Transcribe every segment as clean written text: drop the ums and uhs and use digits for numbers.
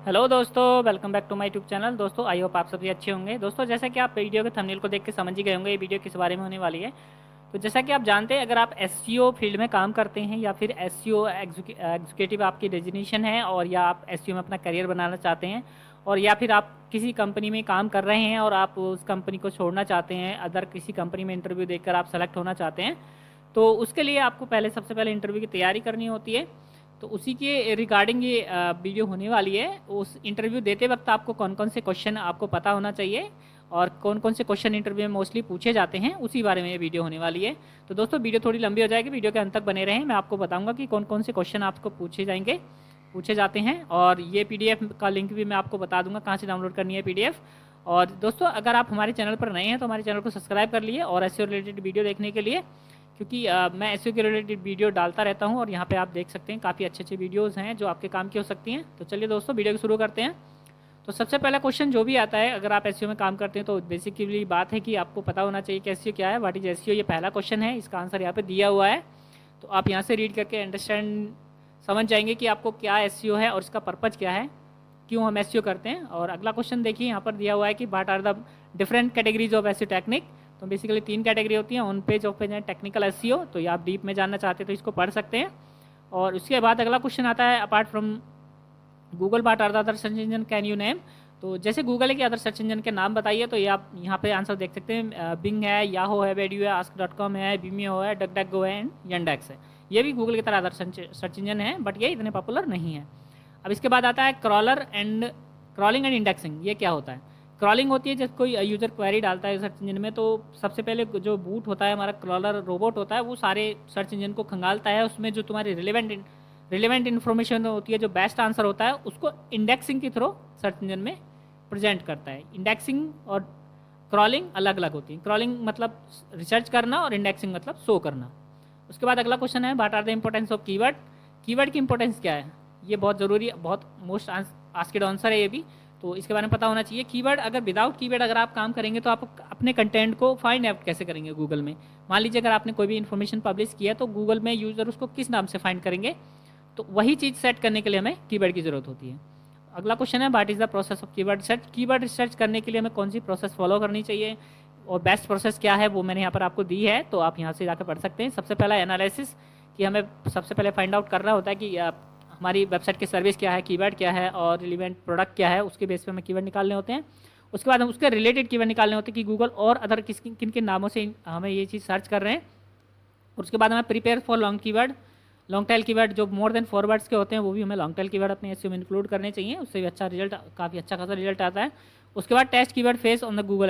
Hello दोस्तों, welcome back to my YouTube channel. दोस्तों I hope आप सभी अच्छे होंगे। दोस्तों जैसा कि आप वीडियो के थंबनेल को देख के समझ ही गए होंगे ये वीडियो किस बारे में होने वाली है। तो जैसा कि आप जानते हैं, अगर आप एसईओ फील्ड में काम करते हैं या फिर एसईओ एग्जीक्यूटिव आपकी डेजिग्नेशन है, और या आप एसईओ में अपना करियर बनाना चाहते हैं, और या फिर आप किसी कंपनी में काम कर रहे हैं और आप उस कंपनी को छोड़ना चाहते हैं, अदर किसी कंपनी में इंटरव्यू देकर आप सेलेक्ट होना चाहते हैं, तो उसके लिए आपको सबसे पहले इंटरव्यू की तैयारी करनी होती है। तो उसी के रिगार्डिंग ये वीडियो होने वाली है। उस इंटरव्यू देते वक्त आपको कौन कौन से क्वेश्चन आपको पता होना चाहिए और कौन कौन से क्वेश्चन इंटरव्यू में मोस्टली पूछे जाते हैं, उसी बारे में ये वीडियो होने वाली है। तो दोस्तों वीडियो थोड़ी लंबी हो जाएगी, वीडियो के अंत तक बने रहें। मैं आपको बताऊंगा कि कौन कौन से क्वेश्चन आपको पूछे जाते हैं, और ये पीडीएफ का लिंक भी मैं आपको बता दूंगा कहाँ से डाउनलोड करनी है पीडीएफ। और दोस्तों अगर आप हमारे चैनल पर नए हैं तो हमारे चैनल को सब्सक्राइब कर लिए, और एसईओ रिलेटेड वीडियो देखने के लिए, क्योंकि मैं एसईओ के रिलेटेड वीडियो डालता रहता हूं, और यहाँ पे आप देख सकते हैं काफ़ी अच्छे अच्छे वीडियोस हैं जो आपके काम की हो सकती हैं। तो चलिए दोस्तों वीडियो को शुरू करते हैं। तो सबसे पहला क्वेश्चन जो भी आता है, अगर आप एसईओ में काम करते हैं तो बेसिकली बात है कि आपको पता होना चाहिए कि एसईओ क्या है, व्हाट इज एसईओ। ये पहला क्वेश्चन है, इसका आंसर यहाँ पे दिया हुआ है। तो आप यहाँ से रीड करके अंडरस्टैंड समझ जाएंगे कि आपको क्या एसईओ है और इसका पर्पज़ क्या है, क्यों हम एसईओ करते हैं। और अगला क्वेश्चन देखिए, यहाँ पर दिया हुआ है कि what are the different categories of SEO technique. तो बेसिकली 3 कैटेगरी होती हैं, on page, off page and technical SEO. तो ये आप डीप में जानना चाहते हैं तो इसको पढ़ सकते हैं। और उसके बाद अगला क्वेश्चन आता है, apart from Google what are the other search engine can you name. तो जैसे गूगल है कि अदर सर्च इंजन के नाम बताइए, तो ये आप यहाँ पे आंसर देख सकते हैं। बिंग है, याहो है, वेडियो है, आस्क.com है, बीमियो है, डकडकगो है, यंडेक्स है। ये भी गूगल की तरह अदर सर्च इंजन है, बट ये इतने पॉपुलर नहीं है। अब इसके बाद आता है क्रॉलिंग एंड इंडेक्सिंग। ये क्या होता है? क्रॉलिंग होती है जब कोई यूजर क्वेरी डालता है सर्च इंजन में, तो सबसे पहले जो बूट होता है, हमारा क्रॉलर रोबोट होता है, वो सारे सर्च इंजन को खंगालता है। उसमें जो तुम्हारी रिलेवेंट इन्फॉर्मेशन होती है, जो बेस्ट आंसर होता है, उसको इंडेक्सिंग के थ्रू सर्च इंजन में प्रेजेंट करता है। इंडेक्सिंग और क्रॉलिंग अलग अलग होती है। क्रॉलिंग मतलब रिसर्च करना और इंडेक्सिंग मतलब शो करना। उसके बाद अगला क्वेश्चन है, what are the importance of keyword. Keyword की इंपॉर्टेंस क्या है? ये बहुत ज़रूरी है, बहुत मोस्ट आस्क्ड आंसर है ये भी, तो इसके बारे में पता होना चाहिए। कीवर्ड, अगर विदाउट कीवर्ड अगर आप काम करेंगे तो आप अपने कंटेंट को फाइंड आउट कैसे करेंगे गूगल में। मान लीजिए अगर आपने कोई भी इन्फॉर्मेशन पब्लिश किया तो गूगल में यूज़र उसको किस नाम से फाइंड करेंगे, तो वही चीज़ सेट करने के लिए हमें कीवर्ड की ज़रूरत होती है। अगला क्वेश्चन है, what is the process of keyword research. Keyword research करने के लिए हमें कौन सी प्रोसेस फॉलो करनी चाहिए, और बेस्ट प्रोसेस क्या है, वो मैंने यहाँ पर आपको दी है, तो आप यहाँ से जाकर पढ़ सकते हैं। सबसे पहला एनालिसिस, कि हमें सबसे पहले फाइंड आउट करना होता है कि हमारी वेबसाइट की सर्विस क्या है, कीवर्ड क्या है, और रिलेवेंट प्रोडक्ट क्या है, उसके बेस पे हमें कीवर्ड निकालने होते हैं। उसके बाद हम उसके रिलेटेड कीवर्ड निकालने होते हैं कि गूगल और अदर किन किन नामों से हमें ये चीज़ सर्च कर रहे हैं। और उसके बाद हमें prepare for long tail keyword, जो मोर देन 4 वर्ड्स के होते हैं, वो भी हमें लॉन्ग टेल कीवर्ड अपने एसईओ में इंक्लूड करने चाहिए। उससे भी अच्छा रिजल्ट, काफ़ी अच्छा खासा रिजल्ट आता है। उसके बाद test keyword face on the Google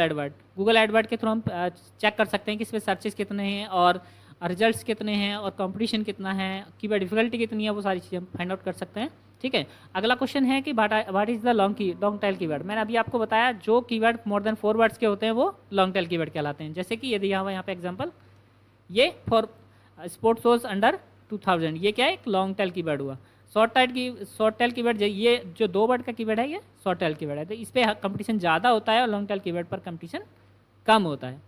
AdWord के थ्रू हम चेक कर सकते हैं कि इस पर सर्चेस कितने हैं और रिजल्ट्स कितने हैं और कंपटीशन कितना है, कीवर्ड डिफिकल्टी कितनी है, वो सारी चीज़ें हम फाइंड आउट कर सकते हैं। ठीक है। अगला क्वेश्चन है कि what is the long tail keyword. मैंने अभी आपको बताया जो कीवर्ड मोर देन 4 वर्ड्स के होते हैं वो लॉन्ग टेल कीवर्ड कहलाते हैं। जैसे कि यदि यहाँ पे एग्जाम्पल, ये फॉर स्पोर्ट्स शोज अंडर 2000, ये क्या है? एक लॉन्ग टेल कीवर्ड हुआ। शॉर्ट टेल कीवर्ड, ये जो 2 वर्ड का कीवर्ड है, ये शॉर्ट टेल कीवर्ड है, तो इस पर कंपटीशन ज़्यादा होता है और लॉन्ग टेल कीवर्ड पर कंपटीशन कम होता है।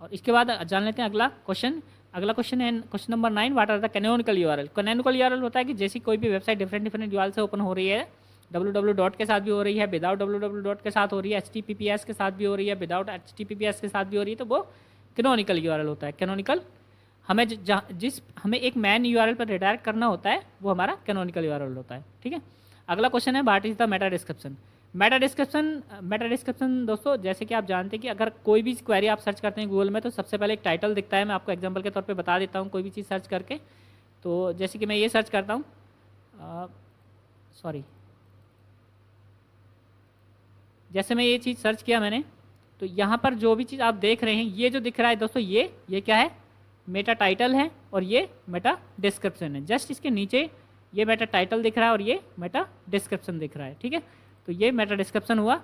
और इसके बाद जान लेते हैं अगला क्वेश्चन है question number 9, what are the canonical URL. Canonical URL होता है कि जैसी कोई भी वेबसाइट डिफरेंट यूआरएल से ओपन हो रही है, www के साथ भी हो रही है, विदाउट www के साथ हो रही है, HTTPS के साथ भी हो रही है, विदाउट HTTPS के साथ भी हो रही है, तो वो कैनोनिकल यूआरएल होता है। कैनोनिकल हमें हमें एक मैन यूआरएल पर रिडायरेक्ट करना होता है, वो हमारा कैनोनिकल यूआरएल होता है। ठीक है। अगला क्वेश्चन है, what is the Meta description. Meta description दोस्तों, जैसे कि आप जानते हैं कि अगर कोई भी क्वेरी आप सर्च करते हैं गूगल में, तो सबसे पहले एक टाइटल दिखता है। मैं आपको एग्जांपल के तौर पे बता देता हूँ कोई भी चीज़ सर्च करके। तो जैसे कि मैं ये सर्च करता हूँ, जैसे मैं ये चीज़ सर्च किया मैंने, तो यहाँ पर जो भी चीज़ आप देख रहे हैं, ये जो दिख रहा है दोस्तों, ये क्या है? मेटा टाइटल है, और ये मेटा डिस्क्रिप्शन है। जस्ट इसके नीचे ये मेटा टाइटल दिख रहा है और ये मेटा डिस्क्रिप्शन दिख रहा है। ठीक है। तो ये मेटा डिस्क्रिप्शन हुआ।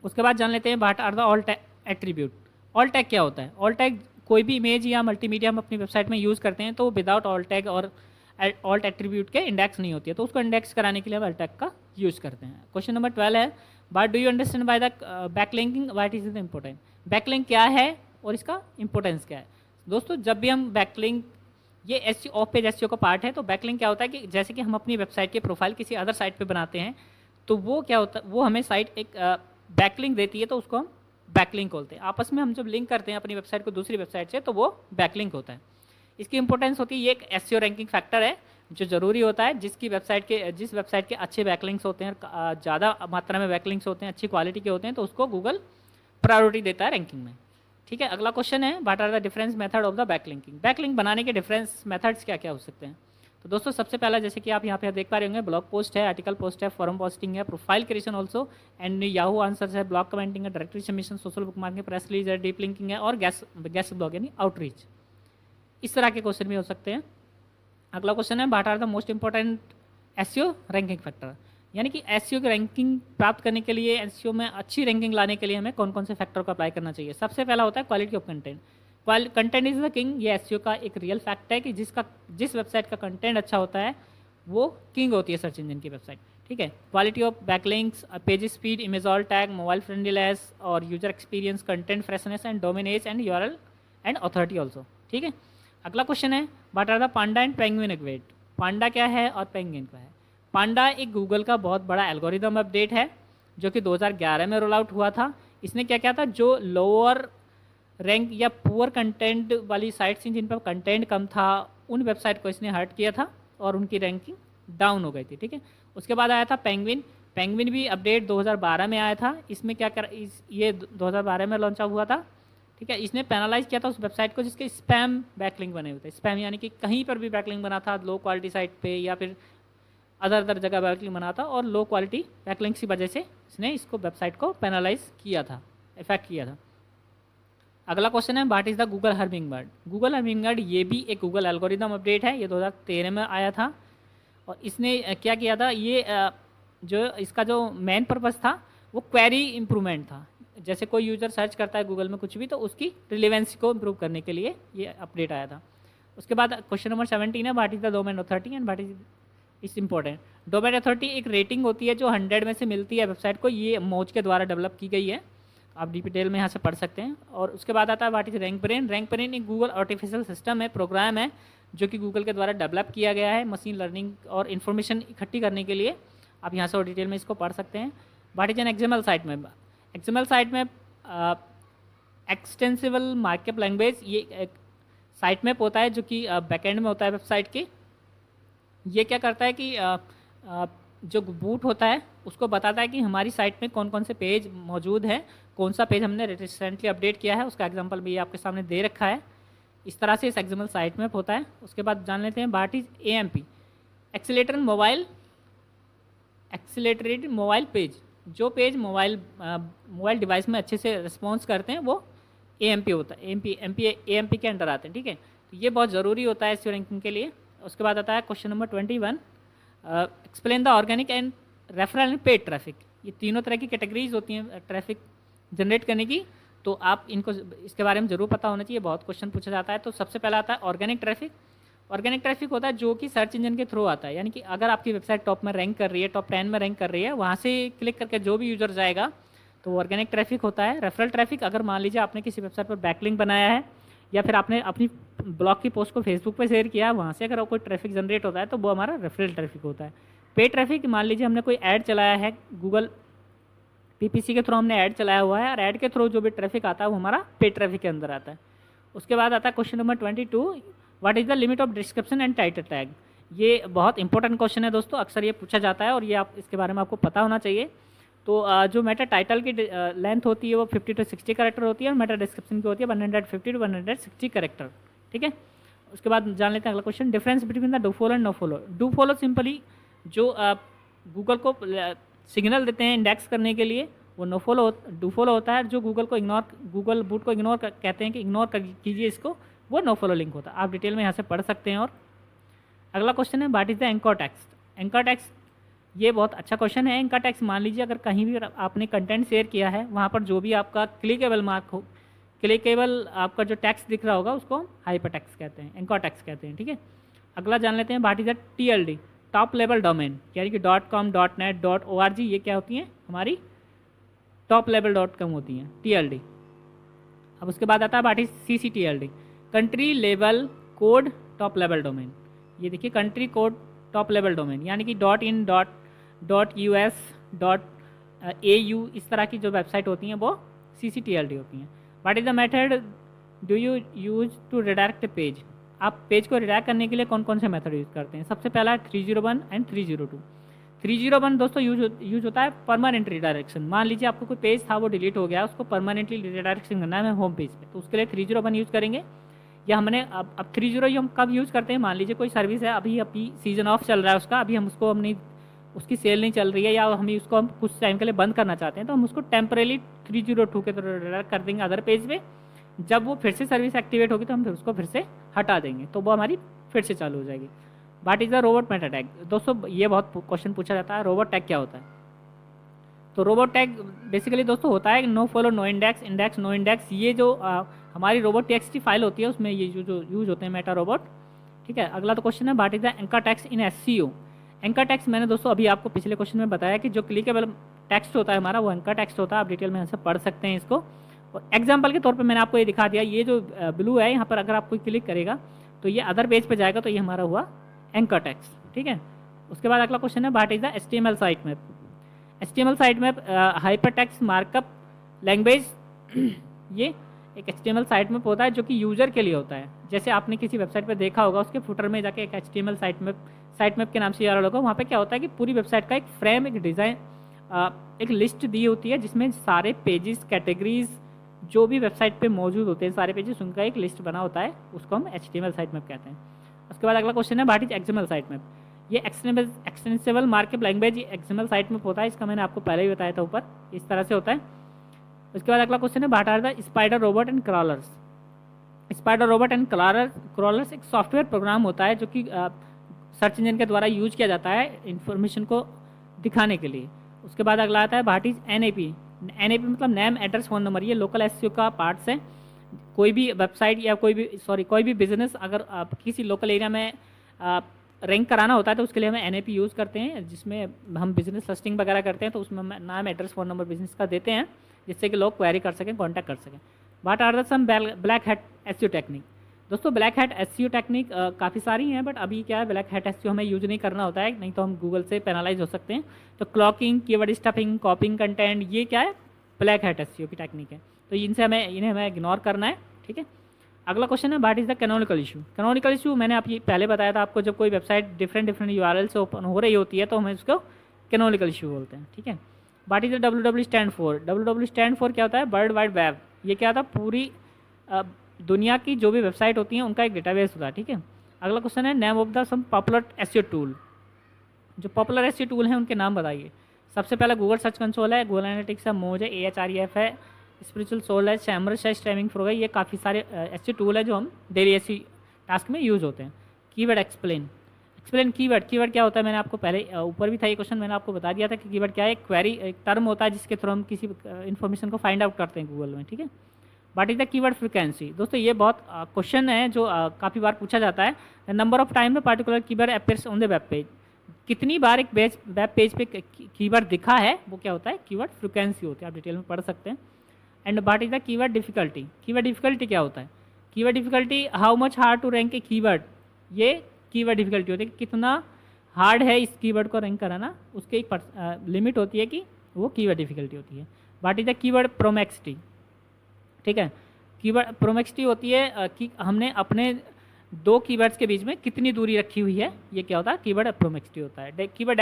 उसके बाद जान लेते हैं what are the alt attribute. Alt tag क्या होता है? ऑल्ट टैग, कोई भी इमेज या मल्टीमीडिया हम अपनी वेबसाइट में यूज़ करते हैं तो विदाउट ऑल्ट टैग और ऑल्ट एट्रीब्यूट के इंडेक्स नहीं होती है, तो उसको इंडेक्स कराने के लिए हम ऑल्ट टैग का यूज़ करते हैं। क्वेश्चन नंबर 12 है, what do you understand by the backlinking, what is the important. Backlink क्या है और इसका इंपॉर्टेंस क्या है? दोस्तों जब भी हम बैकलिंक, ये ऑफ पेज एसईओ का पार्ट है, तो बैकलिंक क्या होता है कि जैसे कि हम अपनी वेबसाइट के प्रोफाइल किसी अदर साइट पे बनाते हैं, तो वो क्या होता है, वो हमें साइट एक बैकलिंक देती है, तो उसको हम बैकलिंक बोलते हैं। आपस में हम जब लिंक करते हैं अपनी वेबसाइट को दूसरी वेबसाइट से, तो वो बैकलिंक होता है। इसकी इंपॉर्टेंस होती है, ये एक एसईओ रैंकिंग फैक्टर है जो ज़रूरी होता है। जिस वेबसाइट के अच्छे बैकलिंक्स होते हैं, ज़्यादा मात्रा में बैकलिंक्स होते हैं, अच्छी क्वालिटी के होते हैं, तो उसको गूगल प्रायोरिटी देता है रैंकिंग में। ठीक है, अगला क्वेश्चन है, what are the difference method of the backlinking. Backlink बनाने के डिफरेंस मेथड्स क्या क्या हो सकते हैं। तो दोस्तों सबसे पहला, जैसे कि आप यहाँ पे देख पा रहे होंगे, ब्लॉग पोस्ट है, आर्टिकल पोस्ट है, फॉरम पोस्टिंग है, profile creation also and Yahoo answers है, ब्लॉग कमेंटिंग है, directory submission, social book marking, press release है, डीप लिंकिंग है, और गेस्ट ब्लॉग यानी आउटरीच। इस तरह के क्वेश्चन भी हो सकते हैं। अगला क्वेश्चन है, what are the most important SEO ranking factor, यानी कि एसईओ की रैंकिंग प्राप्त करने के लिए, एसईओ में अच्छी रैंकिंग लाने के लिए हमें कौन कौन से फैक्टर को अप्लाई करना चाहिए। सबसे पहला होता है quality of content. Content is the king, ये एसईओ का एक रियल फैक्ट है कि जिस वेबसाइट का कंटेंट अच्छा होता है वो किंग होती है सर्च इंजन की वेबसाइट। ठीक है, quality of backlinks, page speed, image all tag, mobile friendliness और user experience, content freshness and domain age and URL and authority also. ठीक है, अगला क्वेश्चन है, what are the Panda and Penguin equate. Panda क्या है और penguin क्या है। पांडा एक गूगल का बहुत बड़ा एल्गोरिदम अपडेट है जो कि 2011 में रोल आउट हुआ था। इसने क्या किया था, जो लोअर रैंक या पुअर कंटेंट वाली साइट्स थी जिन पर कंटेंट कम था, उन वेबसाइट को इसने हर्ट किया था और उनकी रैंकिंग डाउन हो गई थी। ठीक है, उसके बाद आया था पेंगुइन। पेंगुइन भी अपडेट 2012 में आया था। इसमें क्या कर ये 2012 में लॉन्च हुआ था। ठीक है, इसने पैनलाइज किया था उस वेबसाइट को जिसके स्पैम बैकलिंक बने हुए थे। स्पैम यानी कि कहीं पर भी बैकलिंक बना था, लो क्वालिटी साइट पे या फिर अदर जगह बैकलिंक बना था, और लो क्वालिटी बैकलिंक्स की वजह से इसने इसको वेबसाइट को पैनलाइज किया था, इफेक्ट किया था। अगला क्वेश्चन है, what is the Google Hummingbird. Google Hummingbird ये भी एक गूगल एल्गोरिदम अपडेट है, ये 2013 में आया था। और इसने क्या किया था, ये जो इसका जो मेन पर्पस था वो क्वेरी इंप्रूवमेंट था। जैसे कोई यूज़र सर्च करता है गूगल में कुछ भी, तो उसकी रिलेवेंसी को इम्प्रूव करने के लिए ये अपडेट आया था। उसके बाद क्वेश्चन नंबर 17 है, what is the domain authority and what is important. Domain authority एक रेटिंग होती है जो 100 में से मिलती है वेबसाइट को। ये मोज के द्वारा डेवलप की गई है, आप डिटेल में यहाँ से पढ़ सकते हैं। और उसके बाद आता है what is rank brain. Rank brain एक गूगल आर्टिफिशियल सिस्टम है, प्रोग्राम है जो कि गूगल के द्वारा डेवलप किया गया है मशीन लर्निंग और इन्फॉर्मेशन इकट्ठी करने के लिए। आप यहाँ से और डिटेल में इसको पढ़ सकते हैं। What is an XML site में। एक्सएमएल साइट में एक्सटेंसिबल मार्कअप लैंग्वेज, ये एक साइट मैप होता है जो कि बैकएंड में होता है वेबसाइट के। ये क्या करता है कि जो बूट होता है उसको बताता है कि हमारी साइट में कौन कौन से पेज मौजूद हैं, कौन सा पेज हमने रिसेंटली अपडेट किया है, उसका एग्जांपल भी आपके सामने दे रखा है। इस तरह से इस एक्सएमएल साइट मैप होता है। उसके बाद जान लेते हैं what is AMP. Accelerated mobile page. जो पेज मोबाइल डिवाइस में अच्छे से रिस्पॉन्स करते हैं वो एएमपी होता है। एएमपी के अंडर आते हैं। ठीक है, तो ये बहुत ज़रूरी होता है एसईओ रैंकिंग के लिए। उसके बाद आता है question number 21, explain the organic and referral and paid traffic. ये तीनों तरह की कैटेगरीज होती हैं ट्रैफिक जनरेट करने की, तो आप इनको इसके बारे में ज़रूर पता होना चाहिए, बहुत क्वेश्चन पूछा जाता है। तो सबसे पहला आता है ऑर्गेनिक ट्रैफिक। ऑर्गेनिक ट्रैफिक होता है जो कि सर्च इंजन के थ्रू आता है, यानी कि अगर आपकी वेबसाइट टॉप में रैंक कर रही है, टॉप 10 में रैंक कर रही है, वहाँ से क्लिक करके जो भी यूज़र जाएगा तो वो ऑर्गेनिक ट्रैफिक होता है। रेफरल ट्रैफिक, अगर मान लीजिए आपने किसी वेबसाइट पर बैकलिंक बनाया है या फिर आपने अपनी ब्लॉग की पोस्ट को फेसबुक पर शेयर किया, वहाँ से अगर कोई ट्रैफिक जनरेट होता है तो वो हमारा रेफरल ट्रैफिक होता है। पेड ट्रैफिक, मान लीजिए हमने कोई ऐड चलाया है, गूगल पीपीसी के थ्रू हमने ऐड चलाया हुआ है और ऐड के थ्रू जो भी ट्रैफिक आता है वो हमारा पेड ट्रैफिक के अंदर आता है। उसके बाद आता है question number 22, what is the limit of description and title tag. ये बहुत इंपॉर्टेंट क्वेश्चन है दोस्तों, अक्सर ये पूछा जाता है और ये आप इसके बारे में आपको पता होना चाहिए। तो जो मेटा टाइटल की लेंथ होती है वो 50 to 60 कैरेक्टर होती है और मेटा डिस्क्रिप्शन की होती है 150 to 160 कैरेक्टर। ठीक है, उसके बाद जान लेते हैं अगला question, difference between the do follow and no follow. Do follow simply जो गूगल को सिग्नल देते हैं इंडेक्स करने के लिए, वो डू फॉलो होता है। जो गूगल बूट को इग्नोर कहते हैं कि इग्नोर कीजिए इसको, वो नो फॉलो लिंक होता है। आप डिटेल में यहाँ से पढ़ सकते हैं। और अगला क्वेश्चन है what is the anchor text. Anchor text ये बहुत अच्छा क्वेश्चन है। एंकर टेक्स्ट, मान लीजिए अगर कहीं भी आपने कंटेंट शेयर किया है, वहाँ पर जो भी आपका क्लिकेबल आपका जो टेक्स्ट दिख रहा होगा उसको हाइपर टेक्स्ट कहते हैं, एंकर टेक्स्ट कहते हैं। ठीक है, अगला जान लेते हैं what is the TLD, top level domain, यानी कि .com, .net, .org, ये क्या होती हैं, हमारी टॉप लेवल .com होती हैं, TLD। अब उसके बाद आता है what is CCTLD, country level code top level domain. ये देखिए country code top level domain, यानी कि .in, .us, डॉट AU, इस तरह की जो वेबसाइट होती हैं वो CCTLD होती हैं। What is the method do you use to redirect the page? आप पेज को रिडायरेक्ट करने के लिए कौन कौन से मेथड यूज़ करते हैं? सबसे पहला है 301 एंड 302। 301 दोस्तों यूज होता है परमानेंट रिडायरेक्शन। मान लीजिए आपको कोई पेज था वो डिलीट हो गया, उसको परमानेंटली रिडायरेक्शन करना है होम पेज पे, तो उसके लिए 301 यूज़ करेंगे। या हमने अब 30 हम कब यूज़ करते हैं? मान लीजिए कोई सर्विस है, अभी सीजन ऑफ चल रहा है उसका, अभी हम उसको उसकी सेल नहीं चल रही है, या हम कुछ टाइम के लिए बंद करना चाहते हैं, तो हम उसको टेम्परेली 302 के तरह रिडायरेक्ट कर देंगे अदर पेज पे। जब वो फिर से सर्विस एक्टिवेट होगी तो हम फिर उसको फिर से हटा देंगे, तो वो हमारी फिर से चालू हो जाएगी। What is the robot Meta tag? दोस्तों ये बहुत क्वेश्चन पूछा जाता है, रोबोट टैग क्या होता है? तो रोबोट टैग बेसिकली दोस्तों होता है no follow no index, index no index. ये जो हमारी रोबोट TXT फाइल होती है उसमें ये जो यूज होते हैं मेटा रोबोट। ठीक है, अगला तो क्वेश्चन है what is the anchor text in SEO? Anchor text मैंने दोस्तों अभी आपको पिछले क्वेश्चन में बताया कि जो क्लिकेबल टेक्स्ट होता है हमारा वो एंकर टेक्स्ट होता है। आप डिटेल में यहाँ से पढ़ सकते हैं इसको। और एग्जाम्पल के तौर पर मैंने आपको ये दिखा दिया, ये जो ब्लू है यहाँ पर अगर आप कोई क्लिक करेगा तो ये अदर पेज पर जाएगा, तो ये हमारा हुआ एंकर टेक्स्ट। ठीक है, उसके बाद अगला क्वेश्चन है what is the HTML site map? HTML site map hyper text markup language. ये एक HTML साइट मैप होता है जो कि यूज़र के लिए होता है। जैसे आपने किसी वेबसाइट पे देखा होगा, उसके फुटर में जाके एक HTML साइट मैप के नाम से URL होगा, वहाँ पे क्या होता है कि पूरी वेबसाइट का एक फ्रेम, एक डिज़ाइन, एक लिस्ट दी होती है जिसमें सारे पेजेस, कैटेगरीज जो भी वेबसाइट पे मौजूद होते हैं, सारे पेजेस, उनका एक लिस्ट बना होता है, उसको हम HTML साइट मैप कहते हैं। उसके बाद अगला क्वेश्चन है what is XML site map? ये extensible markup language XML site map होता है, इसका मैंने आपको पहले ही बताया था ऊपर, इस तरह से होता है। उसके बाद अगला क्वेश्चन है what are the spider robot and crawlers? Spider robot and crawlers एक सॉफ्टवेयर प्रोग्राम होता है जो कि सर्च इंजन के द्वारा यूज किया जाता है इन्फॉर्मेशन को दिखाने के लिए। उसके बाद अगला आता है व्हाट इज NAP? NAP मतलब नेम एड्रेस फ़ोन नंबर। ये लोकल SEO का पार्ट्स है। कोई भी वेबसाइट या कोई भी बिजनेस अगर किसी लोकल एरिया में रैंक कराना होता है तो उसके लिए हमें NAP यूज़ करते हैं, जिसमें हम बिजनेस लिस्टिंग वगैरह करते हैं, तो उसमें हम नाम एड्रेस फ़ोन नंबर बिजनेस का देते हैं जिससे कि लोग क्वेरी कर सकें, कॉन्टैक्ट कर सकें। What are the some black hat SEO technique? दोस्तों ब्लैक हैट SEO टेक्निक काफ़ी सारी हैं, बट अभी क्या है, ब्लैक हैट SEO हमें यूज नहीं करना होता है, नहीं तो हम गूगल से पेनलाइज हो सकते हैं। तो क्लॉकिंग, कीवर्ड स्टफिंग, कॉपिंग कंटेंट, ये क्या है, ब्लैक हैट SEO की टेक्निक है। तो इन्हें हमें इग्नोर करना है। ठीक है, अगला क्वेश्चन है what is the canonical issue? Canonical issue मैंने आप ये पहले बताया था आपको, जब कोई वेबसाइट डिफरेंट URL से ओपन हो रही होती है तो हमें उसको कैनोनिकल इशू बोलते हैं। ठीक है, what is the WWW stand for? WWW stand for क्या होता है? World wide web. ये क्या था, पूरी दुनिया की जो भी वेबसाइट होती हैं उनका एक डेटाबेस होता है। ठीक है, अगला क्वेश्चन है name of the some popular SEO tool. जो पॉपुलर SEO टूल हैं उनके नाम बताइए। सबसे पहला गूगल सर्च कंसोल है, गूगल एनालिटिक्स है, मोज है, AHREF है, स्पिरिचुअल सोल है, सैमरस है, स्ट्रीमिंग फ्रो है। ये काफ़ी सारे SEO टूल है जो हम डेली SEO टास्क में यूज़ होते हैं। कीवर्ड एक्सप्लेन कीवर्ड क्या होता है? मैंने आपको पहले ऊपर भी था ये क्वेश्चन, मैंने आपको बता दिया था कि कीवर्ड क्या है। एक क्वेरी, एक टर्म होता है जिसके थ्रू हम किसी इन्फॉर्मेशन को फाइंड आउट करते हैं गूगल में। ठीक है, what is the keyword frequency? दोस्तों ये बहुत क्वेश्चन है जो काफ़ी बार पूछा जाता है। The number of time the particular keyword appears on the web page. कितनी बार एक वेब पेज पे कीवर्ड दिखा है वो क्या होता है, कीवर्ड फ्रिक्वेंसी होती है। आप डिटेल में पढ़ सकते हैं। And what is the keyword difficulty? Keyword difficulty क्या होता है? Keyword difficulty how much hard to rank a keyword. ये कीवर्ड डिफिकल्टी होती है कि कितना हार्ड है इस कीवर्ड को रैंक कराना, उसके एक लिमिट होती है कि वो कीवर्ड डिफिकल्टी होती है। What is the keyword proximity? ठीक है, कीवर्ड प्रोमेक्सिटी होती है कि हमने अपने दो कीवर्ड्स के बीच में कितनी दूरी रखी हुई है, ये क्या होता है, कीवर्ड प्रोमेक्सिटी होता है। Keyword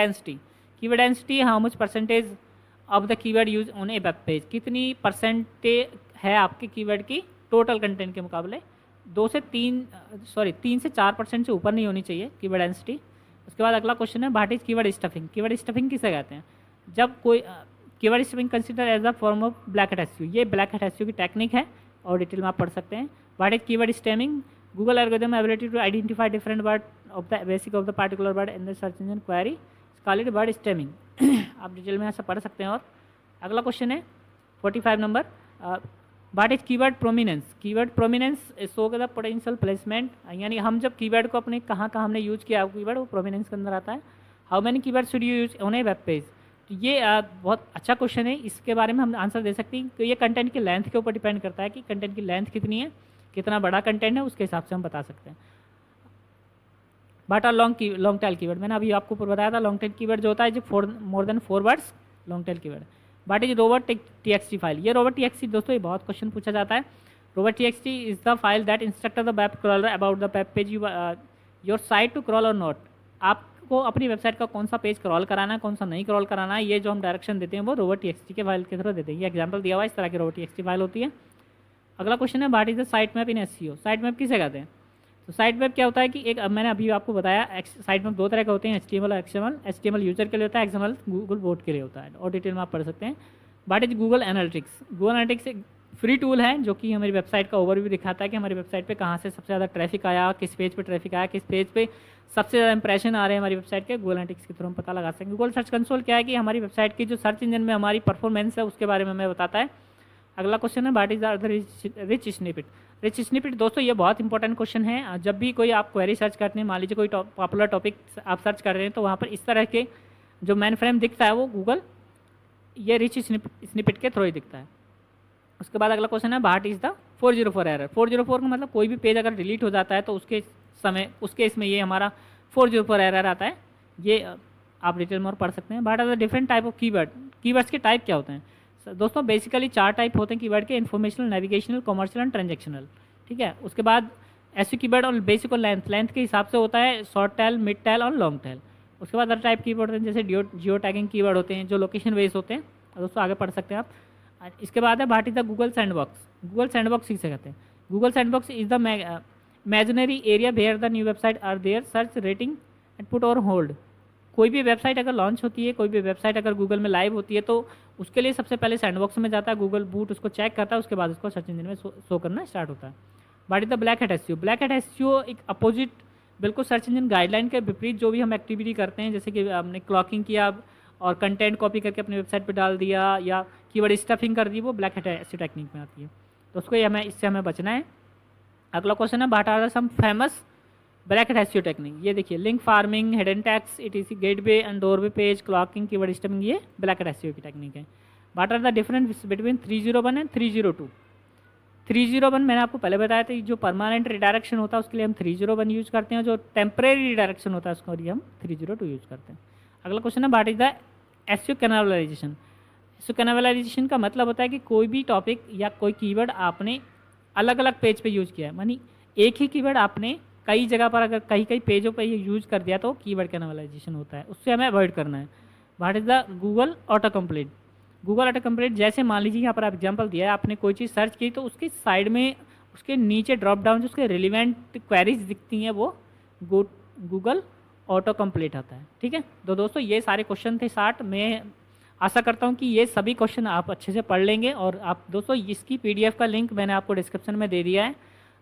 density how much percentage of the keyword use on A web page. कितनी परसेंटेज है आपके कीवर्ड की टोटल कंटेंट के मुकाबले? 3 से 4% से ऊपर नहीं होनी चाहिए कीवर्ड डेंसिटी। उसके बाद अगला क्वेश्चन है what is keyword stuffing? Keyword stuffing किसे कहते हैं? जब कोई keyword stuffing consider as a form of black hat SEO। ये ब्लैक हैट SEO की टेक्निक है और डिटेल में आप पढ़ सकते हैं। What is keyword stemming? Google algorithm ability to identify different word of the basic of the particular word in the search engine query, call it word stemming. आप detail में ऐसा पढ़ सकते हैं। और अगला क्वेश्चन है 45 number, what is keyword prominence? Keyword prominence show the potential placement, यानी हम जब कीवर्ड को अपने कहाँ हमने यूज किया कीवर्ड, वो प्रोमिनेंस के अंदर आता है। How many keyword should you use on A web page? तो ये बहुत अच्छा क्वेश्चन है, इसके बारे में हम आंसर दे सकते हैं। तो ये कंटेंट की लेंथ के ऊपर डिपेंड करता है कि कंटेंट की लेंथ कितनी है, कितना बड़ा कंटेंट है, उसके हिसाब से हम बता सकते हैं। What are long tail keyword? मैंने अभी आपको ऊपर बताया था लॉन्ग टेल कीवर्ड जो होता है जो more than 4 words long tail keyword. What is robot TXT file, ये रोबोट टीएक्सटी दोस्तों ये बहुत क्वेश्चन पूछा जाता है। Robot TXT is the file that instruct the web crawler about the web page your site to crawl or not. आपको अपनी website का कौन सा पेज क्रॉल कराना है, कौन सा नहीं क्रॉल कराना है, ये जो हम डायरेक्शन देते हैं वो रोबोट टीएक्सटी के फाइल के थ्रू देते हैं। ये एग्जाम्पल दिया हुआ है, इस तरह की रोबोट टीएक्सटी फाइल होती है। अगला क्वेश्चन है what is the site map in SEO. Site map किसे कहते हैं? तो साइट मैप क्या होता है कि एक मैंने अभी आपको बताया साइट मैप दो तरह के होते हैं, एचटीएमएल और एक्सएमएल। एचटीएमएल यूजर के लिए होता है, एक्सएमएल गूगल बोट के लिए होता है, और डिटेल में आप पढ़ सकते हैं। What is Google analytics. Google analytics एक फ्री टूल है जो कि हमारी वेबसाइट का ओवरव्यू दिखाता है कि हमारी वेबसाइट पे कहाँ से सबसे ज़्यादा ट्रैफिक आया, किस पेज पे ट्रैफिक आया, किस पेज पे सबसे ज़्यादा इंप्रेशन आ रहे हैं हमारी वेबसाइट के। गूगल एनालिटिक्स के थ्रू हम पता लगा सकते हैं। गूगल सर्च कंसोल क्या है कि हमारी वेबसाइट की जो सर्च इंजन में हमारी परफॉर्मेंस है उसके बारे में हमें बताता है। अगला क्वेश्चन है what is the rich snippet. Rich snippet दोस्तों ये बहुत इंपॉर्टेंट क्वेश्चन है। जब भी कोई आप क्वेरी सर्च करते हैं, मान लीजिए कोई पॉपुलर टॉपिक आप सर्च कर रहे हैं, तो वहाँ पर इस तरह के जो मेन फ्रेम दिखता है वो गूगल ये रिच स्निपेट के थ्रू ही दिखता है। उसके बाद अगला क्वेश्चन है व्हाट इज द 404 एरर। 404 का मतलब कोई भी पेज अगर डिलीट हो जाता है तो उसके इसमें ये हमारा 404 एरर आता है। ये आप डिटेल में और पढ़ सकते हैं। What are the different type of keyword. Keywords के टाइप क्या होते हैं दोस्तों? बेसिकली 4 टाइप होते हैं कीवर्ड के, informational, navigational, commercial and transactional. ठीक है। उसके बाद एसईओ कीवर्ड और बेसिक और लेंथ के हिसाब से होता है शॉर्ट टेल, मिड टेल और लॉन्ग टेल। उसके बाद अदर टाइप कीवर्ड होते हैं जैसे जियो टैगिंग कीवर्ड होते हैं जो लोकेशन बेस्ड होते हैं। दोस्तों आगे पढ़ सकते हैं आप। इसके बाद है what is the Google sandbox. Google sandbox किसे कहते हैं? Google sandbox is the imaginary area where the new website are their search rating and put or hold. कोई भी वेबसाइट अगर लॉन्च होती है, कोई भी वेबसाइट अगर गूगल में लाइव होती है तो उसके लिए सबसे पहले सैंडबॉक्स में जाता है, गूगल बूट उसको चेक करता है, उसके बाद उसको सर्च इंजन में शो करना स्टार्ट होता है। What is the black hat SEO. Black hat SEO एक अपोजिट बिल्कुल सर्च इंजन गाइडलाइन के विपरीत जो भी हम एक्टिविटी करते हैं, जैसे कि हमने क्लॉकिंग किया और कंटेंट कॉपी करके अपनी वेबसाइट पे डाल दिया या कीवर्ड स्टफिंग कर दी, वो ब्लैक हैट एसईओ टेक्निक में आती है। तो उसको इससे हमें बचना है। अगला क्वेश्चन है what are some famous black hat SEO technique. ये देखिए link farming, hidden tags, ETC, gateway and doorway page, cloaking, keyword stuffing, ये ब्लैक हैट एसईओ की टेक्निक है। What are the difference between 301 and 302। 301 मैंने आपको पहले बताया था, जो परमानेंट रिडायरेक्शन होता है उसके लिए हम 301 यूज़ करते हैं, जो टेम्परेरी रिडायरेक्शन होता है उसके लिए हम 302 यूज़ करते हैं। अगला क्वेश्चन है what is the SEO cannibalisation. SEO cannibalisation का मतलब होता है कि कोई भी टॉपिक या कोई कीवर्ड आपने अलग अलग पेज पे यूज़ किया है, मानी एक ही कीवर्ड आपने कई जगह पर अगर कई पेजों पर ये यूज़ कर दिया तो कीवर्ड कैनिबलाइजेशन होता है, उससे हमें अवॉइड करना है। What is the Google auto complete. Google auto complete जैसे मान लीजिए यहाँ पर आप एग्जांपल दिया है, आपने कोई चीज़ सर्च की तो उसकी साइड में उसके नीचे ड्रॉप डाउन जो उसके रिलेवेंट क्वेरीज दिखती हैं वो गूगल ऑटो कंप्लीट आता है। ठीक है। तो दोस्तों ये सारे क्वेश्चन थे 60। मैं आशा करता हूँ कि ये सभी क्वेश्चन आप अच्छे से पढ़ लेंगे। और आप दोस्तों इसकी PDF का लिंक मैंने आपको डिस्क्रिप्शन में दे दिया है,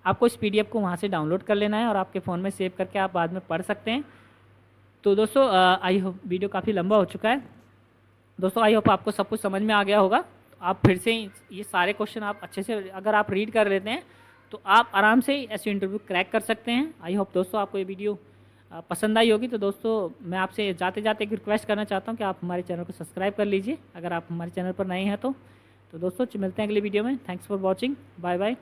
आपको इस PDF को वहाँ से डाउनलोड कर लेना है और आपके फ़ोन में सेव करके आप बाद में पढ़ सकते हैं। तो दोस्तों आई होप वीडियो काफ़ी लंबा हो चुका है। दोस्तों आई होप आपको सब कुछ समझ में आ गया होगा। आप फिर से ये सारे क्वेश्चन आप अच्छे से अगर आप रीड कर लेते हैं तो आप आराम से एसईओ इंटरव्यू क्रैक कर सकते हैं। आई होप दोस्तों आपको ये वीडियो पसंद आई होगी। तो दोस्तों मैं आपसे जाते जाते एक रिक्वेस्ट करना चाहता हूँ कि आप हमारे चैनल को सब्सक्राइब कर लीजिए अगर आप हमारे चैनल पर नए हैं तो दोस्तों मिलते हैं अगली वीडियो में। Thanks for watching. Bye bye.